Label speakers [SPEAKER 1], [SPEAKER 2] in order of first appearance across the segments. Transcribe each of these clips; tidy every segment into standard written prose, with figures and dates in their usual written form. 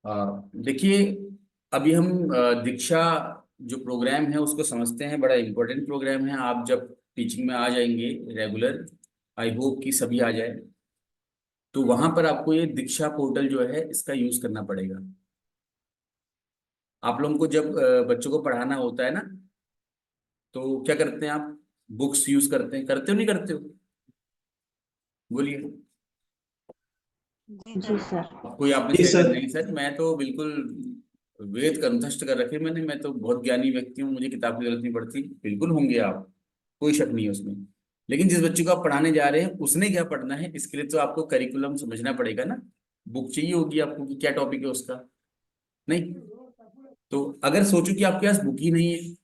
[SPEAKER 1] देखिए, अभी हम दीक्षा जो प्रोग्राम है उसको समझते हैं। बड़ा इम्पोर्टेंट प्रोग्राम है। आप जब टीचिंग में आ जाएंगे रेगुलर, आई होप कि सभी आ जाए, तो वहां पर आपको ये दीक्षा पोर्टल जो है इसका यूज करना पड़ेगा। आप लोगों को जब बच्चों को पढ़ाना होता है ना, तो क्या करते हैं आप? बुक्स यूज करते हैं, करते हो नहीं करते हो? बोलिए।
[SPEAKER 2] जी
[SPEAKER 3] जी
[SPEAKER 2] सर।
[SPEAKER 3] सर।
[SPEAKER 1] कोई आपने
[SPEAKER 4] जी
[SPEAKER 1] से
[SPEAKER 4] सर।
[SPEAKER 1] नहीं सर, मैं तो बिल्कुल वेद कंठस्थ कर रखे मैंने। मैं तो बहुत ज्ञानी व्यक्ति हूँ, मुझे किताब की जरूरत नहीं पड़ती। बिल्कुल होंगे आप, कोई शक नहीं है उसमें। लेकिन जिस बच्चे को आप पढ़ाने जा रहे हैं उसने क्या पढ़ना है, इसके लिए तो आपको करिकुलम समझना पड़ेगा ना। बुक चाहिए होगी आपको कि क्या टॉपिक है उसका। नहीं तो अगर सोचो कि आपके पास बुक ही नहीं है,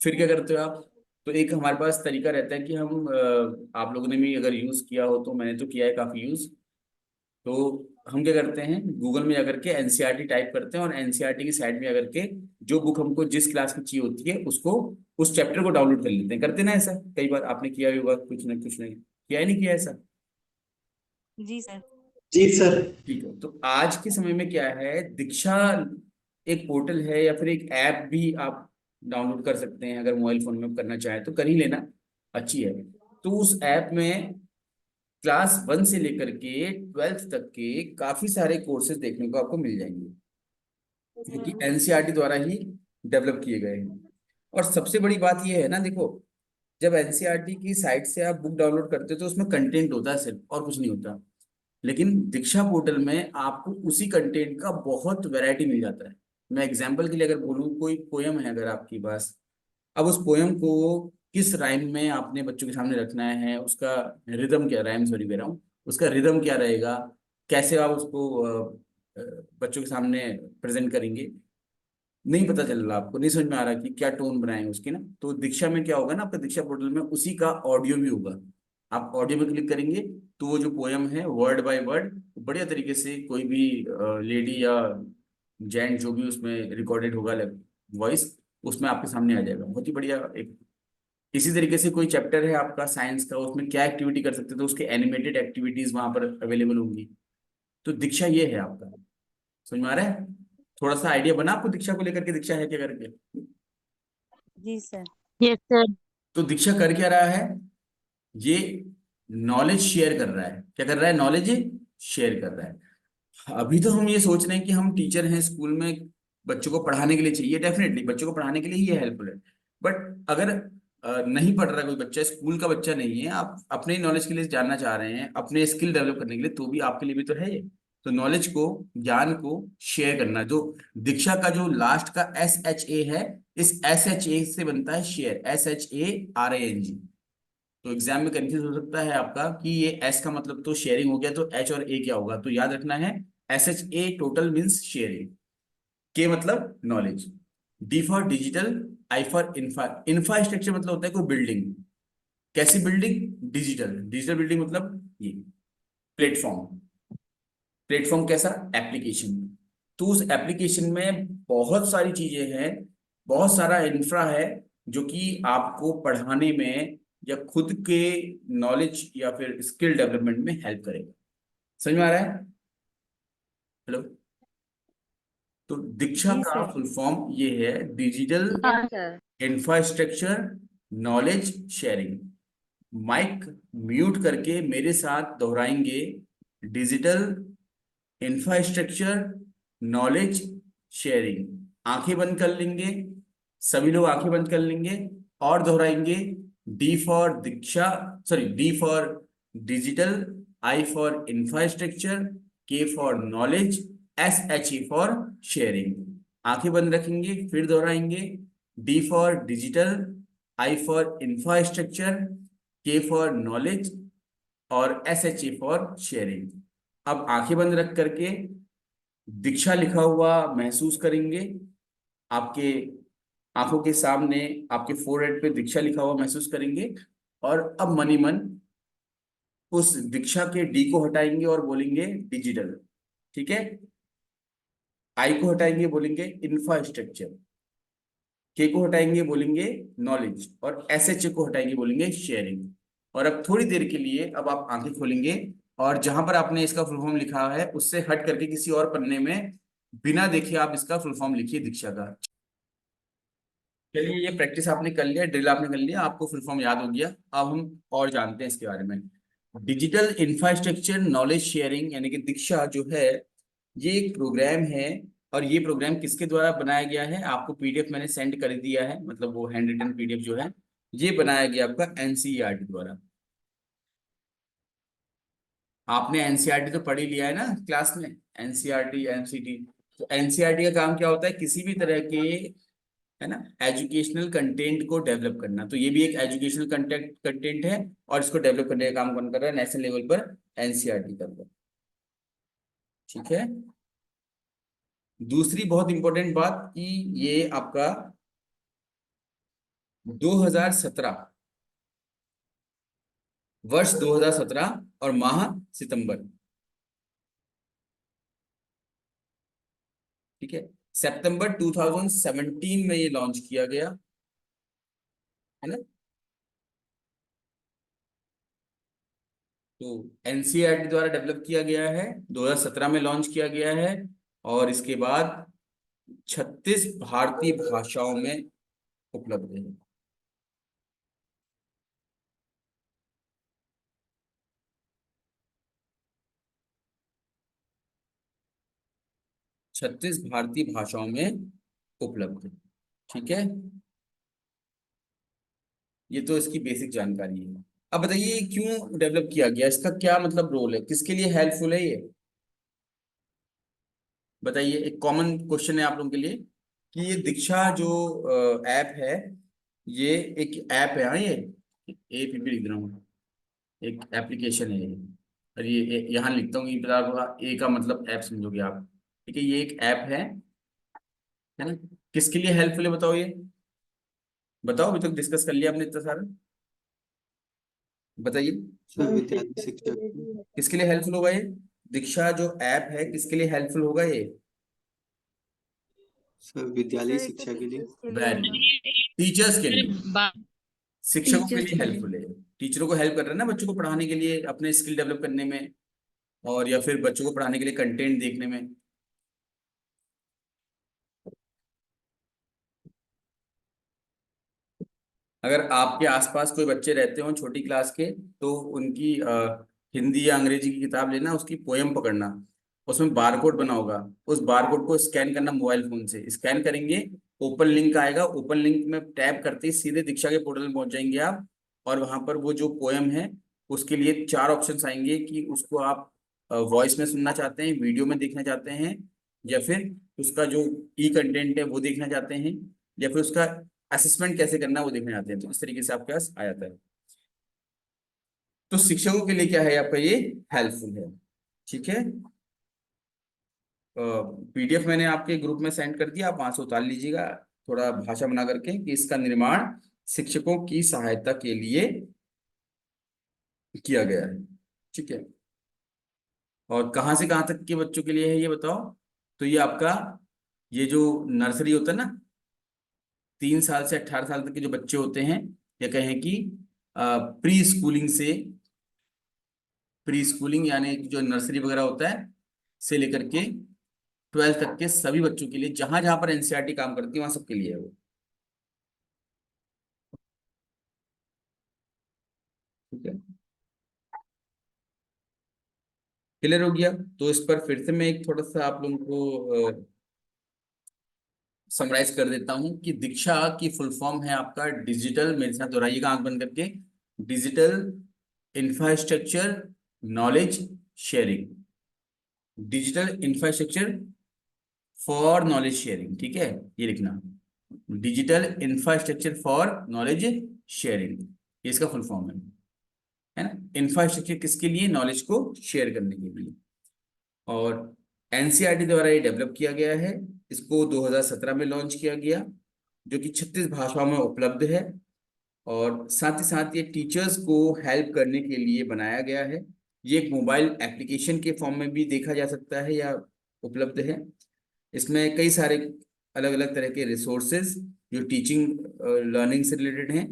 [SPEAKER 1] फिर क्या करते हो आप? तो एक हमारे पास तरीका रहता है कि हम आप लोगों ने भी अगर यूज किया हो, तो मैंने तो किया है काफी यूज। तो हम क्या करते हैं, गूगल में जाकर के एनसीईआरटी टाइप करते हैं, और एनसीईआरटी की साइड में जाकर के जो बुक हमको जिस क्लास की चाहिए होती है उसको, उस चैप्टर को डाउनलोड कर लेते हैं। करते ना ऐसा? कई बार आपने किया ही होगा, कुछ ना कुछ नहीं किया, ही नहीं किया ऐसा?
[SPEAKER 2] जी सर।
[SPEAKER 4] जी सर।
[SPEAKER 1] ठीक है, तो आज के समय में क्या है, दीक्षा एक पोर्टल है या फिर एक ऐप भी आप डाउनलोड कर सकते हैं। अगर मोबाइल फोन में करना चाहे तो कर ही लेना, अच्छी है। तो उस ऐप में क्लास 1 से लेकर के 12th तक के काफी सारे कोर्सेज देखने को आपको मिल जाएंगे, जो कि एनसीईआरटी द्वारा ही डेवलप किए गए हैं। और सबसे बड़ी बात यह है ना, देखो, जब एनसीईआरटी की साइट से आप बुक डाउनलोड करते हो तो उसमें कंटेंट होता है सिर्फ, और कुछ नहीं होता। लेकिन दीक्षा पोर्टल में आपको उसी कंटेंट का बहुत वैरायटी मिल जाता है। मैं एग्जांपल के लिए अगर बोलूँ, कोई पोयम है अगर आपके पास, अब उस पोयम को किस राइम में आपने बच्चों के सामने रखना है, उसका रिदम क्या, राइम सॉरी कह रहा हूँ, उसका रिदम क्या रहेगा, कैसे आप उसको बच्चों के सामने प्रेजेंट करेंगे, नहीं पता चल रहा आपको, नहीं समझ में आ रहा कि क्या टोन बनाए उसकी ना, तो दीक्षा में क्या होगा ना, आपका दीक्षा पोर्टल में उसी का ऑडियो भी होगा। आप ऑडियो में क्लिक करेंगे तो वो जो पोयम है वर्ड बाय वर्ड बढ़िया तरीके से, कोई भी लेडी या जेंट जो भी उसमें रिकॉर्डेड होगा वॉइस, उसमें आपके सामने आ जाएगा। बहुत ही बढ़िया। एक इसी तरीके से कोई चैप्टर है आपका साइंस का, उसमें क्या एक्टिविटी कर सकते हैं, तो उसके एनिमेटेड एक्टिविटीज वहां पर अवेलेबल होंगी। तो दीक्षा ये है आपका। समझ में आ रहा है? थोड़ा सा आइडिया बना आपको दीक्षा को लेकर के, दीक्षा है क्या करके?
[SPEAKER 2] जी सर।
[SPEAKER 3] Yes sir.
[SPEAKER 1] तो दीक्षा कर क्या रहा है, ये नॉलेज शेयर कर रहा है। क्या कर रहा है? नॉलेज शेयर कर रहा है। अभी तो हम ये सोच रहे हैं कि हम टीचर हैं, स्कूल में बच्चों को पढ़ाने के लिए चाहिए, डेफिनेटली बच्चों को पढ़ाने के लिए ही ये हेल्पफुल है। बट अगर नहीं पढ़ रहा कोई बच्चा, स्कूल का बच्चा नहीं है, आप अपने नॉलेज के लिए जानना चाह रहे हैं, अपने स्किल डेवलप करने के लिए, तो भी आपके लिए भी तो है ये। तो नॉलेज को, ज्ञान को शेयर करना, जो दीक्षा का जो लास्ट का SHA है, इस SHA से बनता है शेयर, SHARANG। तो एग्जाम में कंफ्यूज हो सकता है आपका कि ये एस का मतलब तो शेयरिंग हो गया, तो एच और ए क्या होगा, तो याद रखना है SHA टोटल मीन्स शेयरिंग, के मतलब knowledge, D for digital, I for infrastructure मतलब होता है कोई बिल्डिंग। कैसी बिल्डिंग? डिजिटल। डिजिटल बिल्डिंग मतलब ये प्लेटफॉर्म। प्लेटफॉर्म कैसा? एप्लीकेशन। तो उस एप्लीकेशन में बहुत सारी चीजें हैं, बहुत सारा इंफ्रा है, जो कि आपको पढ़ाने में या खुद के नॉलेज या फिर स्किल डेवलपमेंट में हेल्प करेगा। समझ में आ रहा है? हेलो। तो दीक्षा
[SPEAKER 2] जी
[SPEAKER 1] का
[SPEAKER 2] सर।
[SPEAKER 1] फुल फॉर्म ये है, digital
[SPEAKER 3] yes sir.
[SPEAKER 1] Infrastructure knowledge sharing. Mic mute करके मेरे साथ दोहराएंगे, डिजिटल इंफ्रास्ट्रक्चर नॉलेज शेयरिंग। आंखें बंद कर लेंगे, सभी लोग आंखें बंद कर लेंगे और दोहराएंगे, D for Diksha, sorry, D for digital, I for infrastructure, K for knowledge, SHA for sharing. आंखें बंद रखेंगे, फिर दोहराएंगे, D for digital, I for infrastructure, K for knowledge और SHA फॉर शेयरिंग। अब आंखें बंद रख करके दीक्षा लिखा हुआ महसूस करेंगे, आपके आंखों के सामने, आपके फोरहेड पे दीक्षा लिखा हुआ महसूस करेंगे। और अब मनी मन उस दीक्षा के डी को हटाएंगे और बोलेंगे डिजिटल। ठीक है? आई को हटाएंगे, बोलेंगे इंफ्रास्ट्रक्चर, के को हटाएंगे, बोलेंगे नॉलेज, और SHA को हटाएंगे, बोलेंगे शेयरिंग। और अब थोड़ी देर के लिए अब आप आंखें खोलेंगे, और जहां पर आपने इसका फुल फॉर्म लिखा है उससे हट करके किसी और पन्ने में बिना देखे आप इसका फुल फॉर्म लिखिए दीक्षा का। चलिए, ये प्रैक्टिस आपने कर लिया, ड्रिल आपने कर लिया, आपको फुल फॉर्म याद हो गया। अब हम और जानते हैं इसके बारे में। डिजिटल इंफ्रास्ट्रक्चर नॉलेज शेयरिंग यानी कि दीक्षा जो है, ये एक प्रोग्राम है। और ये प्रोग्राम किसके द्वारा बनाया गया है? आपको पीडीएफ मैंने सेंड कर दिया है, मतलब वो हैंड रिटन पीडीएफ जो है, ये बनाया गया आपका एनसीईआरटी द्वारा। आपने एनसीईआरटी तो पढ़ ही लिया है ना क्लास में, एनसीईआरटी एनसीटी। तो एनसीईआरटी का काम क्या होता है? किसी भी तरह के, है ना, एजुकेशनल कंटेंट को डेवलप करना। तो ये भी एक एजुकेशनल कंटेंट कंटेंट है, और इसको डेवलप करने का काम कौन कर रहा है? नेशनल लेवल पर एनसीईआरटी कर रहा है। ठीक है। दूसरी बहुत इंपॉर्टेंट बात कि ये आपका 2017, वर्ष 2017 और माह सितंबर। ठीक है। सितंबर 2017 में ये लॉन्च किया गया, है ना। तो एनसीईआरटी द्वारा डेवलप किया गया है, 2017 में लॉन्च किया गया है, और इसके बाद 36 भारतीय भाषाओं में उपलब्ध है। 36 भारतीय भाषाओं में उपलब्ध है। ठीक है। ये तो इसकी बेसिक जानकारी है। अब बताइए ये क्यों डेवलप किया गया, इसका क्या मतलब रोल है, किसके लिए हेल्पफुल है ये? बताइए, एक कॉमन क्वेश्चन है आप लोगों के लिए कि ये दीक्षा जो ऐप है, ये एक ऐप है, हाँ, ये एपीपी लिख रहा हूँ, एक एप्लीकेशन है ये। और ये यहाँ लिखता हूँ, ये बता होगा, ए का मतलब ऐप समझोगे आप। ठीक है, ये एक ऐप है ना। किसके लिए हेल्पफुल है बताओ ये? बताओ, अभी तक डिस्कस कर लिया आपने इतना सारा, बताइए।
[SPEAKER 3] सर विद्यार्थी शिक्षक।
[SPEAKER 1] किसके लिए हेल्पफुल होगा ये? दीक्षा जो ऐप है किसके लिए हेल्पफुल होगा ये?
[SPEAKER 3] सर विद्यालय
[SPEAKER 2] सर
[SPEAKER 3] शिक्षा के लिए।
[SPEAKER 2] टीचर्स के लिए
[SPEAKER 1] वेरी
[SPEAKER 2] होगा।
[SPEAKER 1] टीचर्स के लिए, शिक्षकों के
[SPEAKER 2] टीचर्स
[SPEAKER 1] लिए
[SPEAKER 2] के लिए।
[SPEAKER 1] हेल्पफुल है। टीचरों को हेल्प कर रहा है ना, बच्चों को पढ़ाने के लिए, अपने स्किल डेवलप करने में, और या फिर बच्चों को पढ़ाने के लिए कंटेंट देखने में। अगर आपके आसपास कोई बच्चे रहते हो छोटी क्लास के, तो उनकी हिंदी या अंग्रेजी की किताब लेना, उसकी पोयम पकड़ना, उसमें बारकोड बना होगा, उस बारकोड को स्कैन करना, मोबाइल फोन से स्कैन करेंगे, ओपन लिंक आएगा, ओपन लिंक में टैप करते ही सीधे दीक्षा के पोर्टल में पहुंच जाएंगे आप। और वहां पर वो जो पोयम है, उसके लिए चार ऑप्शंस आएंगे कि उसको आप वॉइस में सुनना चाहते हैं, वीडियो में देखना चाहते हैं, या फिर उसका जो ई कंटेंट है वो देखना चाहते हैं, या फिर उसका असेसमेंट कैसे करना है वो देखने आते हैं। तो इस तरीके से आपके पास आ जाता है। तो शिक्षकों के लिए क्या है आपका ये? हेल्पफुल है। ठीक है। पीडीएफ मैंने आपके ग्रुप में सेंड कर दिया, आप वहां से उतार लीजिएगा, थोड़ा भाषा बना करके, कि इसका निर्माण शिक्षकों की सहायता के लिए किया गया है। ठीक है। और कहाँ से कहाँ तक के बच्चों के लिए है ये बताओ? तो ये आपका, ये जो नर्सरी होता है ना, 3 साल से 18 साल तक के जो बच्चे होते हैं, या कहें कि प्री स्कूलिंग से, प्री स्कूलिंग यानी जो नर्सरी वगैरह होता है से लेकर के 12th तक के सभी बच्चों के लिए, जहां जहां पर एनसीईआरटी काम करती है वहां सबके लिए है वो। ठीक है। क्लियर हो गया? तो इस पर फिर से मैं एक थोड़ा सा आप लोगों को समराइज कर देता हूं कि दीक्षा की फुल फॉर्म है आपका डिजिटल, मेरे साथ दोहराइएगा आंख बंद करके, digital infrastructure knowledge sharing. Digital infrastructure for knowledge sharing, ठीक है, ये लिखना, digital infrastructure for knowledge sharing, ये इसका फुल फॉर्म है ना। इंफ्रास्ट्रक्चर किसके लिए? नॉलेज को शेयर करने के लिए। और एनसीईआरटी द्वारा ये डेवलप किया गया है, इसको 2017 में लॉन्च किया गया, जो कि 36 भाषाओं में उपलब्ध है। और साथ ही साथ ये टीचर्स को हेल्प करने के लिए बनाया गया है। ये एक मोबाइल एप्लीकेशन के फॉर्म में भी देखा जा सकता है या उपलब्ध है। इसमें कई सारे अलग अलग तरह के रिसोर्सेज जो टीचिंग लर्निंग से रिलेटेड हैं,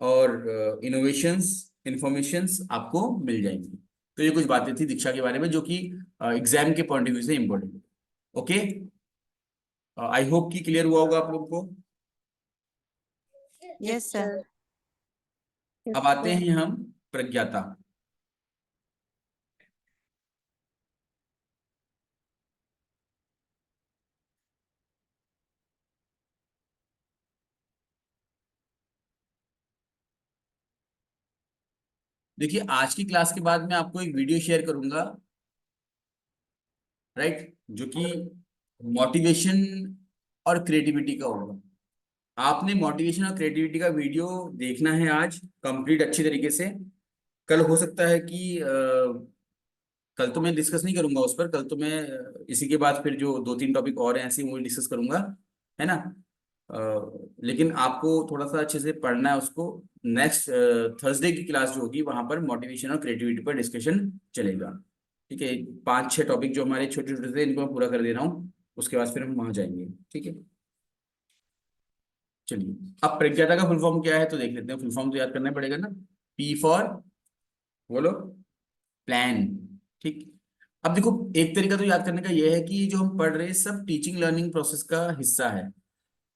[SPEAKER 1] और इनोवेशंस इंफॉर्मेशंस आपको मिल जाएंगी। तो ये कुछ बातें थी दीक्षा के बारे में, जो कि एग्जाम के पॉइंट ऑफ व्यू से इम्पोर्टेंट है। ओके, आई होप कि क्लियर हुआ होगा आप लोग को।
[SPEAKER 2] Yes sir.
[SPEAKER 1] अब आते हैं हम प्रज्ञाता। देखिए, आज की क्लास के बाद मैं आपको एक वीडियो शेयर करूंगा, राइट, जो कि मोटिवेशन और क्रिएटिविटी का होगा। आपने मोटिवेशन और क्रिएटिविटी का वीडियो देखना है आज कंप्लीट अच्छी तरीके से। कल हो सकता है कि कल तो मैं डिस्कस नहीं करूंगा उस पर, कल तो मैं इसी के बाद फिर जो दो तीन टॉपिक और हैं ऐसे ही वो डिस्कस करूंगा, है ना। लेकिन आपको थोड़ा सा अच्छे से पढ़ना है उसको। नेक्स्ट थर्सडे की क्लास जो होगी वहां पर मोटिवेशन और क्रिएटिविटी पर डिस्कशन चलेगा। ठीक है, पांच छह टॉपिक जो हमारे छोटे छोटे थे इनको मैं पूरा कर दे रहा हूँ, उसके बाद फिर हम वहां जाएंगे। ठीक है, चलिए। अब प्रज्ञाता का फुल फॉर्म क्या है तो देख लेते हैं। फुल फॉर्म तो याद करना ही पड़ेगा ना। पी फॉर, बोलो, प्लान। ठीक। अब देखो, एक तरीका तो याद करने का यह है कि जो हम पढ़ रहे हैं सब टीचिंग लर्निंग प्रोसेस का हिस्सा है।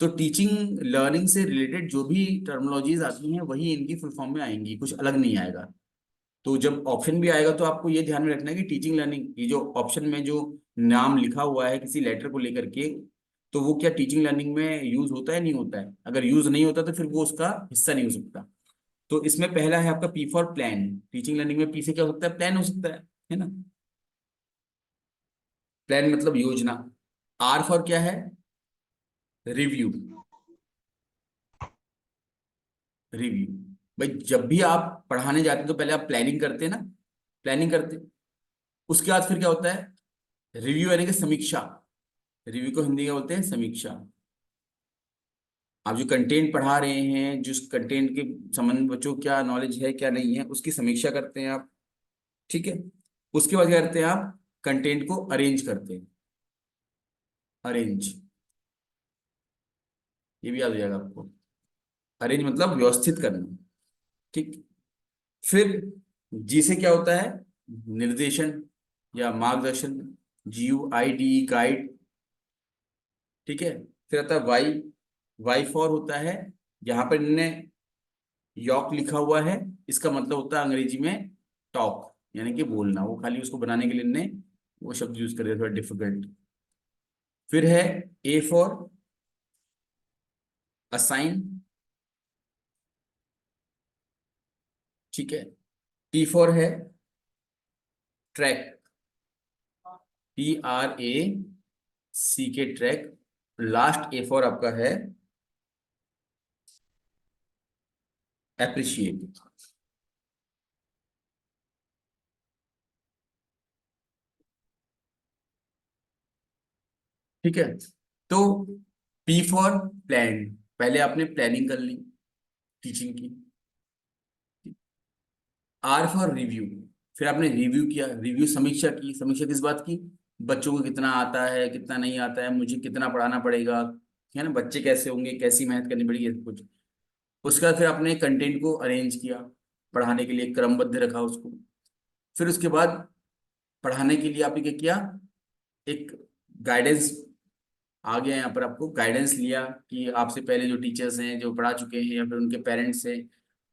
[SPEAKER 1] तो टीचिंग लर्निंग से रिलेटेड जो भी टर्मिनोलॉजीज आती हैं वही इनकी फुल फॉर्म में आएंगी, कुछ अलग नहीं आएगा। तो जब ऑप्शन भी आएगा तो आपको ये ध्यान में रखना है कि टीचिंग लर्निंग, ये जो ऑप्शन में जो नाम लिखा हुआ है किसी लेटर को लेकर के, तो वो क्या टीचिंग लर्निंग में यूज होता है नहीं होता है। अगर यूज नहीं होता तो फिर वो उसका हिस्सा नहीं हो सकता। तो इसमें पहला है आपका P for plan. Teaching learning में पी से क्या हो सकता है, प्लान हो सकता है ना। प्लान मतलब योजना। आर फॉर क्या है, रिव्यू। रिव्यू, भाई जब भी आप पढ़ाने जाते हैं तो पहले आप प्लानिंग करते हैं ना, प्लानिंग करते हैं। उसके बाद फिर क्या होता है, रिव्यू यानी कि समीक्षा। रिव्यू को हिंदी में बोलते हैं समीक्षा। आप जो कंटेंट पढ़ा रहे हैं, जिस कंटेंट के संबंध में बच्चों को क्या नॉलेज है क्या नहीं है उसकी समीक्षा करते हैं आप। ठीक है। उसके बाद क्या करते हैं आप, कंटेंट को अरेंज करते हैं। अरेंज, ये भी याद हो जाएगा आपको। अरेंज मतलब व्यवस्थित करना। ठीक। फिर जी से क्या होता है, निर्देशन या मार्गदर्शन। GUIDE, guide. ठीक है। फिर आता है वाई। वाई फॉर होता है, यहाँ पर इन्होंने यॉक लिखा हुआ है, इसका मतलब होता है अंग्रेजी में टॉक, यानी कि बोलना। वो खाली उसको बनाने के लिए इन्होंने वो शब्द यूज कर दिया, थोड़ा डिफिकल्ट। फिर है ए फॉर असाइन। ठीक है। टी फॉर है track. TRAC, track. Last A for आपका है एप्रिशिएट। ठीक है। तो पी फॉर प्लान, पहले आपने प्लानिंग कर ली टीचिंग की। आर फॉर रिव्यू, फिर आपने रिव्यू किया, रिव्यू समीक्षा की। समीक्षा किस बात की, बच्चों को कितना आता है कितना नहीं आता है, मुझे कितना पढ़ाना पड़ेगा, है ना, बच्चे कैसे होंगे, कैसी मेहनत करनी पड़ेगी, ये सब कुछ। उसके बाद फिर आपने कंटेंट को अरेंज किया, पढ़ाने के लिए क्रमबद्ध रखा उसको। फिर उसके बाद पढ़ाने के लिए आपने क्या किया, एक गाइडेंस आ गया यहाँ पर, आपको गाइडेंस लिया कि आपसे पहले जो टीचर्स हैं जो पढ़ा चुके हैं या फिर उनके पेरेंट्स हैं,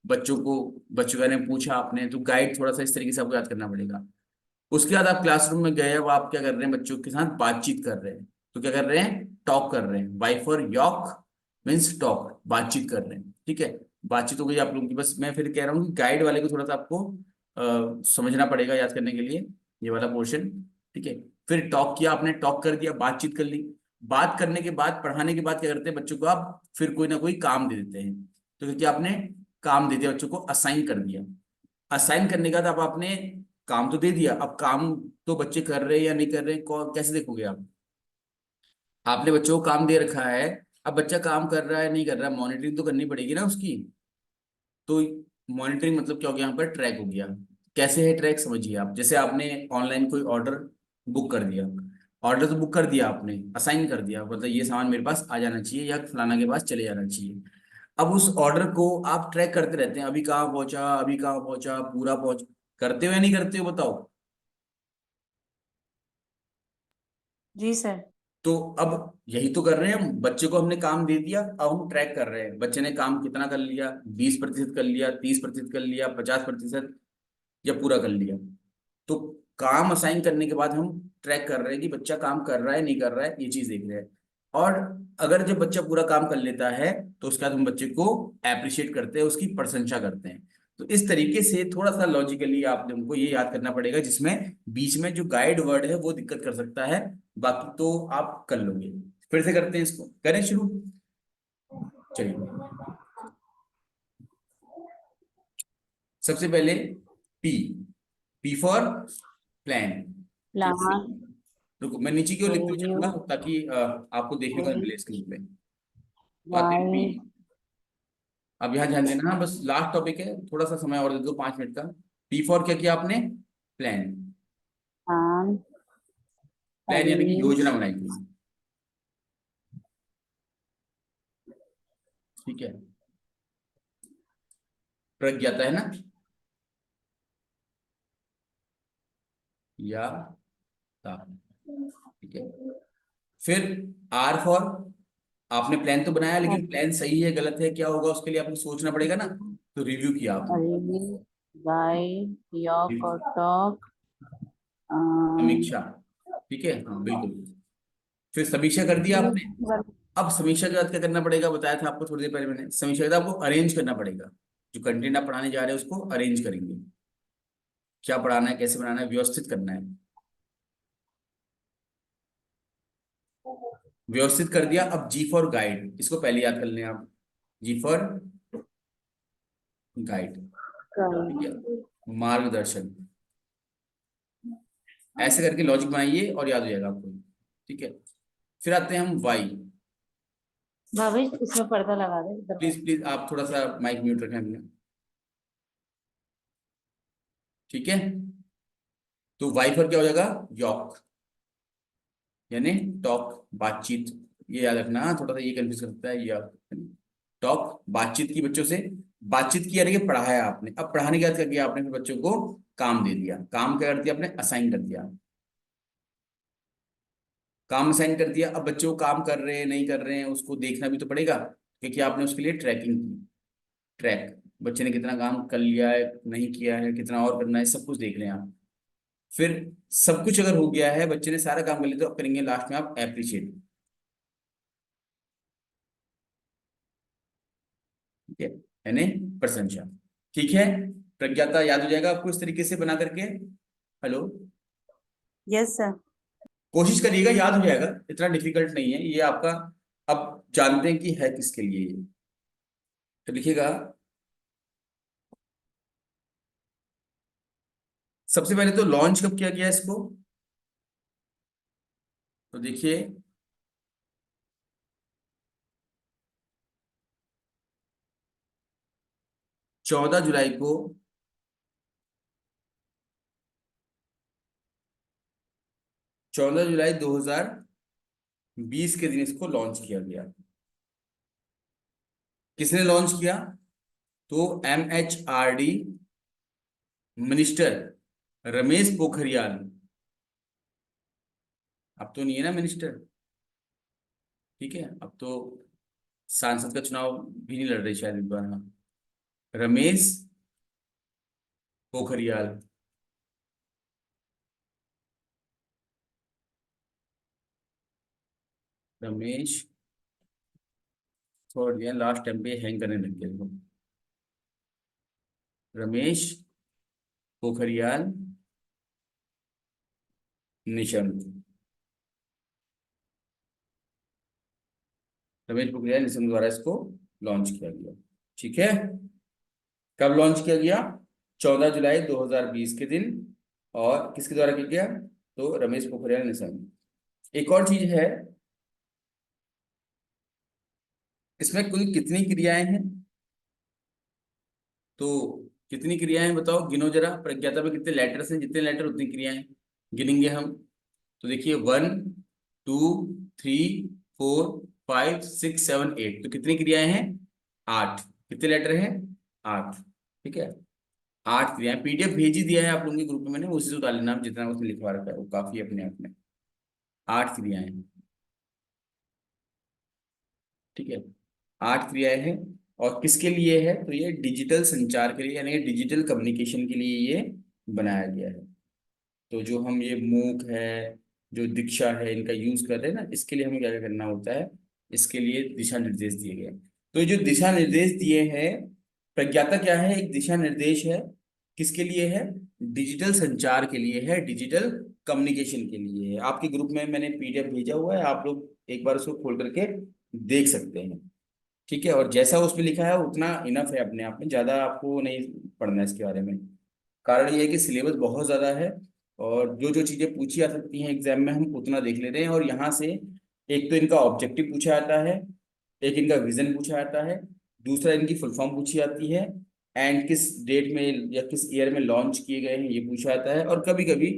[SPEAKER 1] बच्चों को, बच्चों ने पूछा आपने, तो गाइड थोड़ा सा इस तरीके से आपको याद करना पड़ेगा। उसके बाद आप क्लासरूम में गए, अब आप क्या कर रहे हैं, बच्चों के साथ बातचीत कर रहे हैं। तो क्या कर रहे हैं, टॉक कर रहे हैं। Y for yak means talk, बातचीत कर रहे हैं। ठीक है, बातचीत हो गई आप लोगों की। बस मैं फिर कह रहा हूँ कि गाइड वाले को थोड़ा सा आपको समझना पड़ेगा याद करने के लिए, ये वाला पोर्शन। ठीक है। फिर टॉक किया आपने, टॉक कर दिया, बातचीत कर ली। बात करने के बाद, पढ़ाने के बाद क्या करते हैं, बच्चों को आप फिर कोई ना कोई काम दे देते हैं। तो क्योंकि आपने काम दे दिया बच्चों को, असाइन कर दिया। असाइन करने के बाद अब आपने काम तो दे दिया, अब काम तो बच्चे कर रहे हैं या नहीं कर रहे हैं, कैसे देखोगे आप। आपने बच्चों को काम दे रखा है, अब बच्चा काम कर रहा है नहीं कर रहा है, मॉनिटरिंग तो करनी पड़ेगी ना उसकी। तो मॉनिटरिंग मतलब क्या हो गया, यहाँ पर ट्रैक हो गया। कैसे है ट्रैक, समझिए आप। जैसे आपने ऑनलाइन कोई ऑर्डर बुक कर दिया, ऑर्डर तो बुक कर दिया आपने, असाइन कर दिया, मतलब ये सामान मेरे पास आ जाना चाहिए या फलाना के पास चले जाना चाहिए। अब उस ऑर्डर को आप ट्रैक करते रहते हैं, अभी कहाँ पहुंचा, अभी कहाँ पहुंचा, पूरा पहुंच, करते हो या नहीं करते हो बताओ।
[SPEAKER 2] जी सर।
[SPEAKER 1] तो अब यही तो कर रहे हैं हम, बच्चे को हमने काम दे दिया, अब हम ट्रैक कर रहे हैं बच्चे ने काम कितना कर लिया, 20% कर लिया, 30% कर लिया, 50% या पूरा कर लिया। तो काम असाइन करने के बाद हम ट्रैक कर रहे हैं कि बच्चा काम कर रहा है नहीं कर रहा है, ये चीज देख रहे हैं। और अगर जब बच्चा पूरा काम कर लेता है तो उसके बाद हम बच्चे को एप्रिशिएट करते हैं, उसकी प्रशंसा करते हैं। तो इस तरीके से थोड़ा सा लॉजिकली आपने हमको ये याद करना पड़ेगा, जिसमें बीच में जो गाइड वर्ड है वो दिक्कत कर सकता है, बाकी तो आप कर लोगे। फिर से करते हैं, इसको करें शुरू। चलिए, सबसे पहले पी, पी फॉर प्लान। ठीक है,
[SPEAKER 2] प्लान।
[SPEAKER 1] रुको मैं नीचे की ओर लिखते हुए
[SPEAKER 2] रिव्यू।
[SPEAKER 1] चलूंगा ताकि आपको देखने को मिले स्क्रीन पे। तो आते हैं पी।
[SPEAKER 2] गाइड।
[SPEAKER 1] अब यहाँ ध्यान देना, बस लास्ट टॉपिक है, थोड़ा सा समय और दे दो, 5 मिनट का। पी फॉर क्या किया आपने? प्लान।
[SPEAKER 2] प्लान।
[SPEAKER 1] प्लान यानी कि
[SPEAKER 2] अरेंज।
[SPEAKER 1] योजना बनाई थी। ठीक है, प्रज्ञाता है ना, या था। ठीक है, फिर आर फॉर, आपने प्लान तो बनाया लेकिन प्लान सही है गलत है क्या होगा उसके लिए आपको सोचना पड़ेगा ना, तो रिव्यू किया आपने।
[SPEAKER 2] अरेंज। गाइड। यॉक और टॉक।
[SPEAKER 1] समीक्षा, ठीक है, हाँ बिल्कुल। फिर समीक्षा कर दिया आपने। अब समीक्षा के बाद क्या करना पड़ेगा, बताया था आपको थोड़ी देर पहले मैंने, समीक्षा के बाद आपको अरेंज करना पड़ेगा। जो कंटेंट आप पढ़ाने जा रहे हैं उसको अरेंज करेंगे, क्या पढ़ाना है, कैसे बनाना है, व्यवस्थित करना है। व्यवस्थित कर दिया, अब जी फॉर गाइड, इसको पहले याद कर लें आप। जी फॉर गाइड, ठीक है, मार्गदर्शन। ऐसे करके लॉजिक बनाइए और याद हो जाएगा आपको। ठीक है, फिर आते हैं हम वाई।
[SPEAKER 2] भाभी इसमें पर्दा लगा दे इधर का।
[SPEAKER 1] प्लीज प्लीज आप थोड़ा सा माइक म्यूट रखें अपने। ठीक है, तो वाई पर क्या हो जाएगा? यॉक, यानी टॉक, बातचीत। ये याद रखना, थोड़ा सा ये कंफ्यूज करता है ये। टॉक, बातचीत की बच्चों से, बातचीत की यानी कि पढ़ाया आपने। अब पढ़ाने के बाद क्या किया आपने? फिर बच्चों को काम दे दिया। काम क्या कर दिया आपने? असाइन कर दिया। काम असाइन कर दिया, अब बच्चे को काम कर रहे हैं नहीं कर रहे हैं उसको देखना भी तो पड़ेगा, क्योंकि आपने उसके लिए ट्रैकिंग की। ट्रैक, बच्चे ने कितना काम कर लिया है नहीं किया है, कितना और करना है, सब कुछ देख लें आप। फिर सब कुछ अगर हो गया है, बच्चे ने सारा काम कर लिया, तो आप करेंगे लास्ट में आप एप्रिशिएट। ठीक है, यानी प्रशंसा। ठीक है, प्रज्ञाता याद हो जाएगा आपको इस तरीके से बना करके। Hello,
[SPEAKER 2] yes sir.
[SPEAKER 1] कोशिश करिएगा, याद हो जाएगा, इतना डिफिकल्ट नहीं है ये आपका। अब जानते हैं कि है किसके लिए ये, तो लिखिएगा। सबसे पहले तो लॉन्च कब किया गया इसको, तो देखिए 14 जुलाई को, 14 जुलाई 2020 के दिन इसको लॉन्च किया गया। किसने लॉन्च किया? तो MHRD मिनिस्टर रमेश पोखरियाल, अब तो नहीं है ना मिनिस्टर। ठीक है, अब तो सांसद का चुनाव भी नहीं लड़ रही शायद इस बार, हाँ। रमेश पोखरियाल, रमेश, छोड़ दिया लास्ट टाइम पे हैंग करने लग गया देखो। रमेश पोखरियाल निशंक, रमेश पोखरियाल निशंक द्वारा इसको लॉन्च किया गया। ठीक है, कब लॉन्च किया गया? 14 जुलाई 2020 के दिन। और किसके द्वारा किया गया? तो रमेश पोखरियाल निशंक। एक और चीज है, इसमें कुल कितनी क्रियाएं हैं? तो कितनी क्रियाएं बताओ, गिनो जरा। प्रज्ञाता में कितने लेटर्स हैं, जितने लेटर उतनी क्रियाएं, गिनेंगे हम। तो देखिए 1 2 3 4 5 6 7 8, तो कितनी क्रियाएं हैं? 8। कितने लेटर हैं? 8। ठीक है, 8 क्रियाएं। PDF भेज ही दिया है आप लोगों के ग्रुप में मैंने, उसी से उतार लेना आप, जितना उसमें लिखवा रखा है वो काफी है अपने आप में। 8 क्रियाएं हैं, ठीक है, 8 क्रियाएं हैं। और किसके लिए है? तो ये डिजिटल संचार के लिए, यानी डिजिटल कम्युनिकेशन के लिए ये बनाया गया है। तो जो हम ये मूक है, जो दीक्षा है, इनका यूज कर रहे हैं ना, इसके लिए हमें क्या क्या करना होता है, इसके लिए दिशा निर्देश दिए गए हैं। तो ये जो दिशा निर्देश दिए हैं, प्रज्ञाता क्या है? एक दिशा निर्देश है। किसके लिए है? डिजिटल संचार के लिए है, डिजिटल कम्युनिकेशन के लिए है। आपके ग्रुप में मैंने पीडीएफ भेजा हुआ है, आप लोग एक बार उसको खोल करके देख सकते हैं, ठीक है। और जैसा उसमें लिखा है उतना इनफ है, अपने आप में ज्यादा आपको नहीं पढ़ना है इसके बारे में। कारण ये है कि सिलेबस बहुत ज़्यादा है, और जो जो चीज़ें पूछी जा सकती हैं एग्जाम में, हम उतना देख ले रहे हैं। और यहाँ से एक तो इनका ऑब्जेक्टिव पूछा जाता है, एक इनका विजन पूछा जाता है, दूसरा इनकी फुल फॉर्म पूछी जाती है, एंड किस डेट में या किस ईयर में लॉन्च किए गए हैं ये पूछा जाता है, और कभी कभी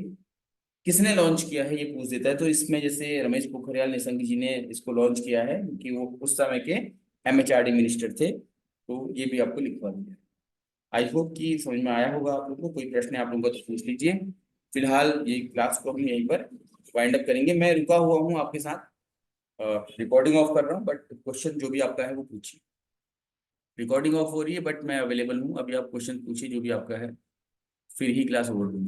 [SPEAKER 1] किसने लॉन्च किया है ये पूछ देता है। तो इसमें जैसे रमेश पोखरियाल निशंक जी ने इसको लॉन्च किया है, कि वो उस समय के एमएचआरडी मिनिस्टर थे, तो ये भी आपको लिखवा दिया। आई होप कि समझ में आया होगा आप लोगों को। कोई प्रश्न है आप लोगों को तो पूछ लीजिए। फिलहाल ये क्लास को हम यहीं पर वाइंड अप करेंगे। मैं रुका हुआ हूँ आपके साथ, रिकॉर्डिंग ऑफ कर रहा हूँ, बट क्वेश्चन जो भी आपका है वो पूछिए। रिकॉर्डिंग ऑफ हो रही है बट मैं अवेलेबल हूँ, अभी आप क्वेश्चन पूछिए जो भी आपका है, फिर ही क्लास ओवर दूंगी।